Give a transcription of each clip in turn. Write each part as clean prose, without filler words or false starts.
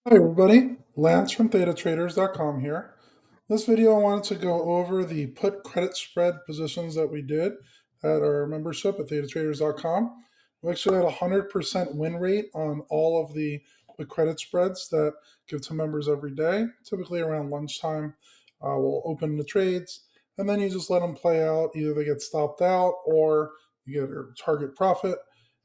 Hi everybody, Lance from ThetaTraders.com here. This video I wanted to go over the put credit spread positions that we did at our membership at ThetaTraders.com. We actually had a 100% win rate on all of the put credit spreads that give to members every day. Typically around lunchtime, we'll open the trades and then you just let them play out. Either they get stopped out or you get your target profit.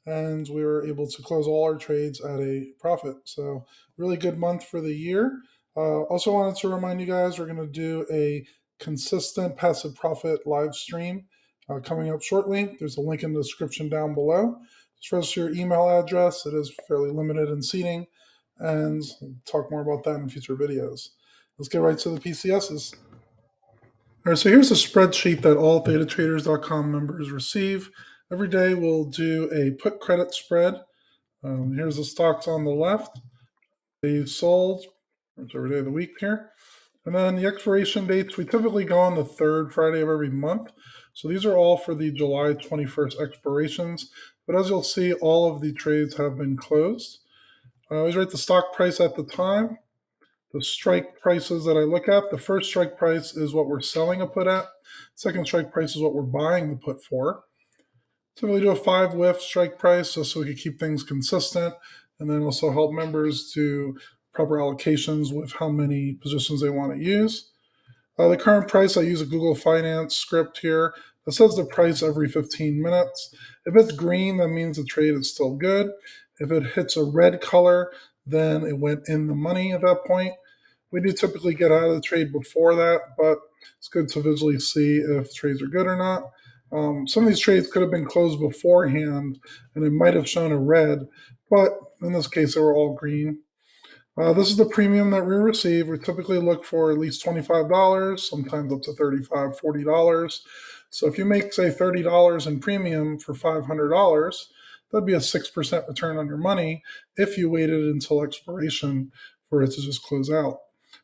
And we were able to close all our trades at a profit. So really good month for the year. Also wanted to remind you guys we're going to do a consistent passive profit live stream coming up shortly. There's a link in the description down below. Just register your email address. It is fairly limited in seating, and we'll talk more about that in future videos. Let's get right to the PCSs. All right, so here's a spreadsheet that all ThetaTraders.com members receive. Every day we'll do a put credit spread. Here's the stocks on the left. They sold. It's every day of the week here. And then the expiration dates, we typically go on the third Friday of every month. So these are all for the July 21st expirations. But as you'll see, all of the trades have been closed. I always write the stock price at the time. The strike prices that I look at, the first strike price is what we're selling a put at. Second strike price is what we're buying the put for. Typically do a 5 whiff strike price just so we can keep things consistent and then also help members do proper allocations with how many positions they want to use. The current price, I use a Google Finance script here that says the price every 15 minutes. If it's green, that means the trade is still good. If it hits a red color, then it went in the money at that point. We do typically get out of the trade before that, but it's good to visually see if trades are good or not. Some of these trades could have been closed beforehand and it might have shown a red, but in this case, they were all green. This is the premium that we receive. We typically look for at least $25, sometimes up to $35, $40. So if you make, say, $30 in premium for $500, that'd be a 6% return on your money if you waited until expiration for it to just close out.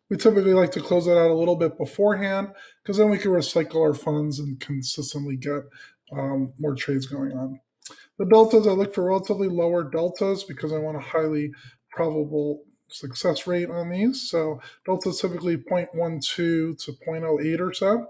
We typically like to close it out a little bit beforehand because then we can recycle our funds and consistently get more trades going on. The deltas, I look for relatively lower deltas because I want a highly probable success rate on these. So delta is typically 0.12 to 0.08 or so.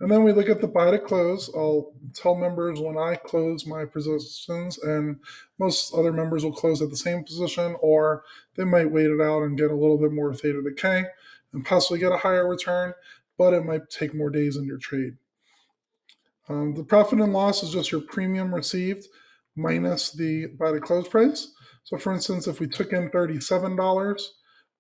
And then we look at the buy to close. I'll tell members when I close my positions, and most other members will close at the same position, or they might wait it out and get a little bit more theta decay and possibly get a higher return, but it might take more days in your trade. The profit and loss is just your premium received minus the buy to close price. So, for instance, if we took in $37,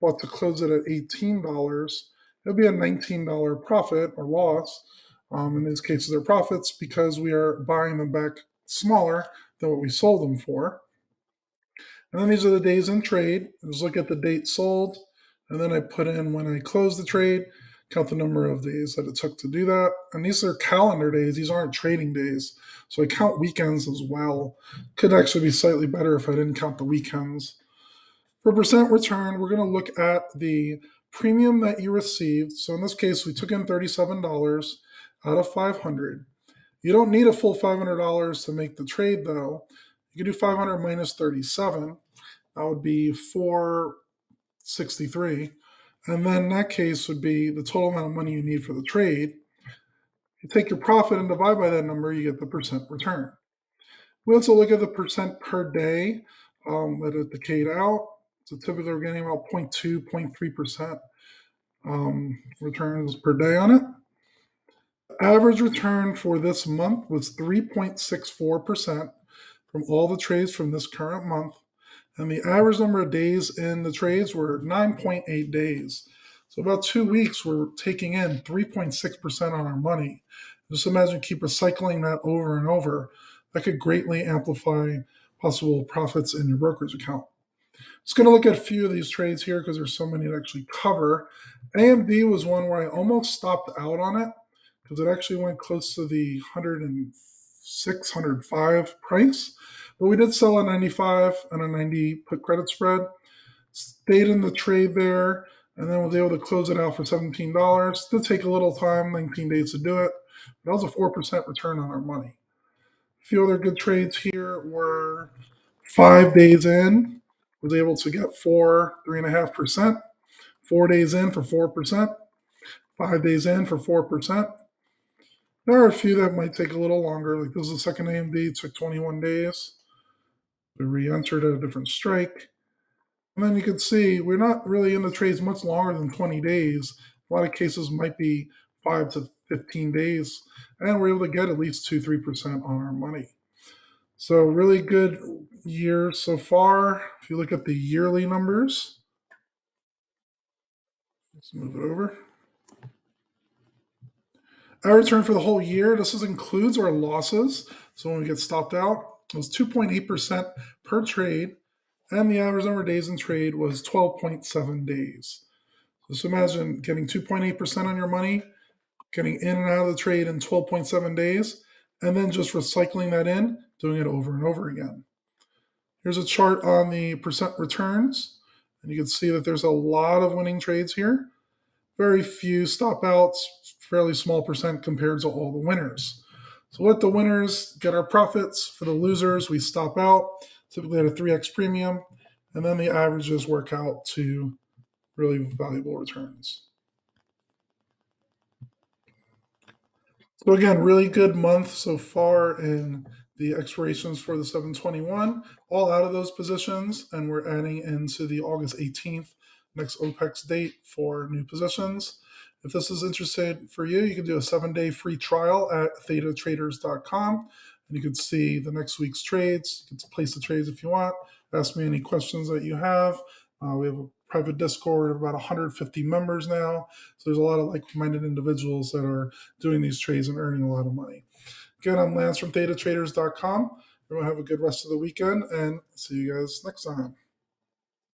bought to close it at $18, it'll be a $19 profit or loss. In these cases, they're profits because we are buying them back smaller than what we sold them for. And then these are the days in trade. Just look at the date sold, and then I put in when I closed the trade, count the number of days that it took to do that. And these are calendar days, these aren't trading days. So I count weekends as well. Could actually be slightly better if I didn't count the weekends. For percent return, we're going to look at the premium that you received. So in this case, we took in $37 out of 500. You don't need a full $500 to make the trade though. You can do 500 minus 37. That would be 463. And then in that case would be the total amount of money you need for the trade. If you take your profit and divide by that number, you get the percent return. We also look at the percent per day that it decayed out. So typically we're getting about 0.2, 0.3% returns per day on it. Average return for this month was 3.64% from all the trades from this current month. And the average number of days in the trades were 9.8 days. So about 2 weeks, we're taking in 3.6% on our money. Just imagine keep recycling that over and over. That could greatly amplify possible profits in your brokerage account. Just going to look at a few of these trades here because there's so many to actually cover. AMD was one where I almost stopped out on it because it actually went close to the 106, 105 price. But we did sell a 95 and a 90 put credit spread. Stayed in the trade there, and then was able to close it out for $17. Did take a little time, 19 days to do it. That was a 4% return on our money. A few other good trades here were 5 days in was able to get 3.5%, 4 days in for 4%, 5 days in for 4%. There are a few that might take a little longer. Like this is the second AMD, took 21 days. We re-entered at a different strike. And then you can see we're not really in the trades much longer than 20 days. A lot of cases might be 5 to 15 days. And we're able to get at least 2-3% on our money. So really good year so far. If you look at the yearly numbers, let's move it over. Our return for the whole year, this includes our losses. So when we get stopped out, it was 2.8% per trade, and the average number of days in trade was 12.7 days. Just imagine getting 2.8% on your money, getting in and out of the trade in 12.7 days, and then just recycling that in, doing it over and over again. Here's a chart on the percent returns, and you can see that there's a lot of winning trades here. Very few stop outs, fairly small percent compared to all the winners. So let the winners get our profits. For the losers, we stop out, typically at a 3x premium, and then the averages work out to really valuable returns. So again, really good month so far in the expirations for the 721, all out of those positions, and we're adding into the August 18th next OPEX date for new positions. If this is interested for you, you can do a 7-day free trial at thetatraders.com, and you can see the next week's trades. You can place the trades if you want. Ask me any questions that you have. We have a private Discord of about 150 members now. So there's a lot of like-minded individuals that are doing these trades and earning a lot of money. Again, I'm Lance from thetatraders.com. Everyone have a good rest of the weekend and see you guys next time.